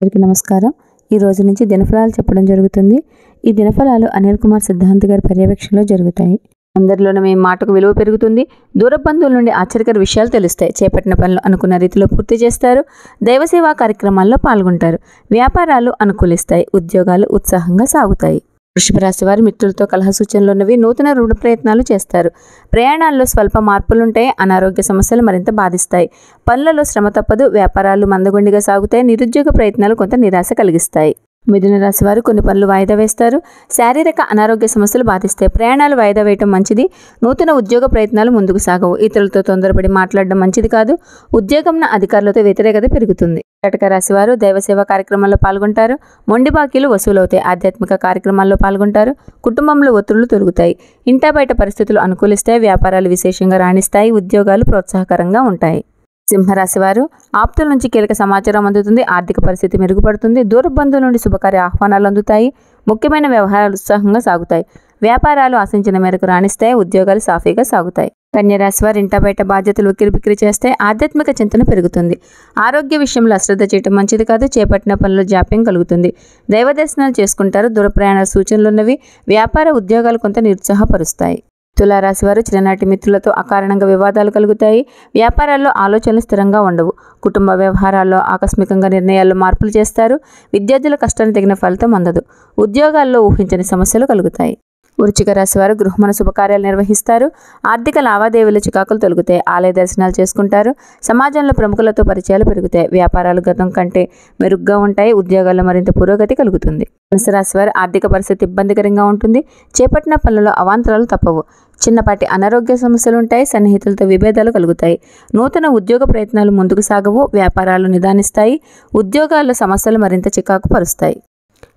అందరికీ నమస్కారం. ఈ రోజు నుంచి దినఫలాలు చెప్పడం జరుగుతుంది. ఈ దినఫలాలు అనిల్ కుమార్ సిద్ధాంత్ గారి పర్యవేక్షణలో జరుగుతాయి. అందరిలోనూ మీ మాటకు విలువ పెరుగుతుంది. దూర బంధువుల నుండి ఆశ్చర్యకర విషయాలు తెలుస్తాయి. చేపట్టిన పనులు అనుకున్న రీతిలో పూర్తి చేస్తారు. దైవసేవా కార్యక్రమాల్లో పాల్గొంటారు. వ్యాపారాలు అనుకూలిస్తాయి. ఉద్యోగాలు ఉత్సాహంగా సాగుతాయి. వృషభ రాశి వారి మిత్రులతో కలహ సూచనలు ఉన్నవి. నూతన రుణ ప్రయత్నాలు చేస్తారు. ప్రయాణాల్లో స్వల్ప మార్పులుంటాయి. అనారోగ్య సమస్యలు మరింత బాధిస్తాయి. పనులలో శ్రమ తప్పదు. వ్యాపారాలు మందగొండిగా సాగుతాయి. నిరుద్యోగ ప్రయత్నాలు కొంత నిరాశ కలిగిస్తాయి. మిథున రాశి వారు కొన్ని పనులు వాయిదా వేస్తారు. శారీరక అనారోగ్య సమస్యలు బాధిస్తాయి. ప్రయాణాలు వాయిదా వేయటం మంచిది. నూతన ఉద్యోగ ప్రయత్నాలు ముందుకు సాగవు. ఇతరులతో తొందరపడి మాట్లాడడం మంచిది కాదు. ఉద్యోగంన అధికారులతో వ్యతిరేకత పెరుగుతుంది. కటక రాశి వారు దైవసేవ కార్యక్రమాల్లో పాల్గొంటారు. మొండి బాకీలు వసూలవుతాయి. ఆధ్యాత్మిక కార్యక్రమాల్లో పాల్గొంటారు. కుటుంబంలో ఒత్తిళ్లు తొలగుతాయి. ఇంటా బయట పరిస్థితులు అనుకూలిస్తాయి. వ్యాపారాలు విశేషంగా రాణిస్తాయి. ఉద్యోగాలు ప్రోత్సాహకరంగా ఉంటాయి. సింహరాశి వారు ఆప్తుల నుంచి కీలక సమాచారం అందుతుంది. ఆర్థిక పరిస్థితి మెరుగుపడుతుంది. దూర బంధువుల నుండి శుభకార్య ఆహ్వానాలు అందుతాయి. ముఖ్యమైన వ్యవహారాలు ఉత్సాహంగా సాగుతాయి. వ్యాపారాలు ఆశించిన మేరకు రాణిస్తాయి. ఉద్యోగాలు సాఫీగా సాగుతాయి. కన్యరాశి వారు ఇంట బయట బాధ్యతలు ఉక్కిరిబిక్కిరి చేస్తే ఆధ్యాత్మిక చింతన పెరుగుతుంది. ఆరోగ్య విషయంలో అశ్రద్ధ చేయడం మంచిది కాదు. చేపట్టిన పనుల్లో జాప్యం కలుగుతుంది. దైవ దర్శనాలు చేసుకుంటారు. దూర ప్రయాణాల సూచనలున్నవి. వ్యాపార ఉద్యోగాలు కొంత నిరుత్సాహపరుస్తాయి. తులారాశి వారు చిన్ననాటి మిత్రులతో అకారణంగా వివాదాలు కలుగుతాయి. వ్యాపారాల్లో ఆలోచనలు స్థిరంగా ఉండవు. కుటుంబ వ్యవహారాల్లో ఆకస్మికంగా నిర్ణయాల్లో మార్పులు చేస్తారు. విద్యార్థుల కష్టానికి తగిన ఫలితం అందదు. ఉద్యోగాల్లో ఊహించని సమస్యలు కలుగుతాయి. వృశ్చిక రాశి వారు గృహమున శుభకార్యాలు నిర్వహిస్తారు. ఆర్థిక లావాదేవీల చికాకులు తొలగుతాయి. ఆలయ దర్శనాలు చేసుకుంటారు. సమాజంలో ప్రముఖులతో పరిచయాలు పెరుగుతాయి. వ్యాపారాలు గతం కంటే మెరుగ్గా ఉంటాయి. ఉద్యోగాల్లో మరింత పురోగతి కలుగుతుంది. ధనుసు రాశి వారి ఆర్థిక పరిస్థితి ఇబ్బందికరంగా ఉంటుంది. చేపట్టిన పనులలో అవాంతరాలు తప్పవు. చిన్నపాటి అనారోగ్య సమస్యలు ఉంటాయి. సన్నిహితులతో విభేదాలు కలుగుతాయి. నూతన ఉద్యోగ ప్రయత్నాలు ముందుకు సాగవు. వ్యాపారాలు నిదానిస్తాయి. ఉద్యోగాల్లో సమస్యలు మరింత చికాకు పరుస్తాయి.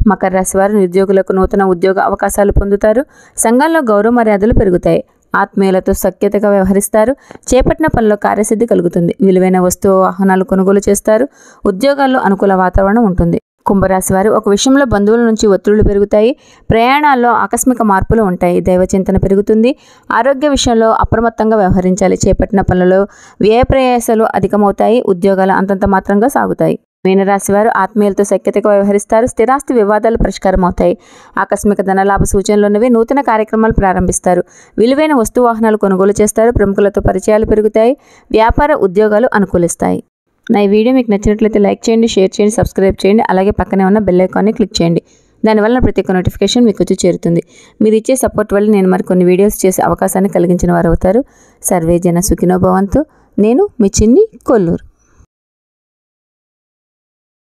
మకర రాశి వారు నిరుద్యోగులకు నూతన ఉద్యోగ అవకాశాలు పొందుతారు. సంఘంలో గౌరవ మర్యాదలు పెరుగుతాయి. ఆత్మీయులతో సఖ్యతగా వ్యవహరిస్తారు. చేపట్టిన పనిలో కార్యసిద్ధి కలుగుతుంది. విలువైన వస్తువు వాహనాలు కొనుగోలు చేస్తారు. ఉద్యోగాల్లో అనుకూల వాతావరణం ఉంటుంది. కుంభరాశి వారు ఒక విషయంలో బంధువుల నుంచి ఒత్తిళ్లు పెరుగుతాయి. ప్రయాణాల్లో ఆకస్మిక మార్పులు ఉంటాయి. దైవ చింతన పెరుగుతుంది. ఆరోగ్య విషయంలో అప్రమత్తంగా వ్యవహరించాలి. చేపట్టిన పనులలో వ్యయ ప్రయాసాలు అధికమవుతాయి. ఉద్యోగాలు అంతంత మాత్రంగా సాగుతాయి. మీనరాశి వారు ఆత్మీయులతో సఖ్యతగా వ్యవహరిస్తారు. స్థిరాస్తి వివాదాలు పరిష్కారం అవుతాయి. ఆకస్మిక ధనలాభ సూచనలున్నవి. నూతన కార్యక్రమాలు ప్రారంభిస్తారు. విలువైన వస్తు వాహనాలు కొనుగోలు చేస్తారు. ప్రముఖులతో పరిచయాలు పెరుగుతాయి. వ్యాపార ఉద్యోగాలు అనుకూలిస్తాయి. నా ఈ వీడియో మీకు నచ్చినట్లయితే లైక్ చేయండి, షేర్ చేయండి, సబ్స్క్రైబ్ చేయండి. అలాగే పక్కనే ఉన్న బెల్ ఐకాన్ని క్లిక్ చేయండి. దానివల్ల ప్రతి ఒక్క నోటిఫికేషన్ మీకు వచ్చి చేరుతుంది. మీరు ఇచ్చే సపోర్ట్ వల్ల నేను మరికొన్ని వీడియోస్ చేసే అవకాశాన్ని కలిగించిన వారు అవుతారు. సర్వే జన సుఖినో భవంతు. నేను మీ చిన్ని కొల్లూరు.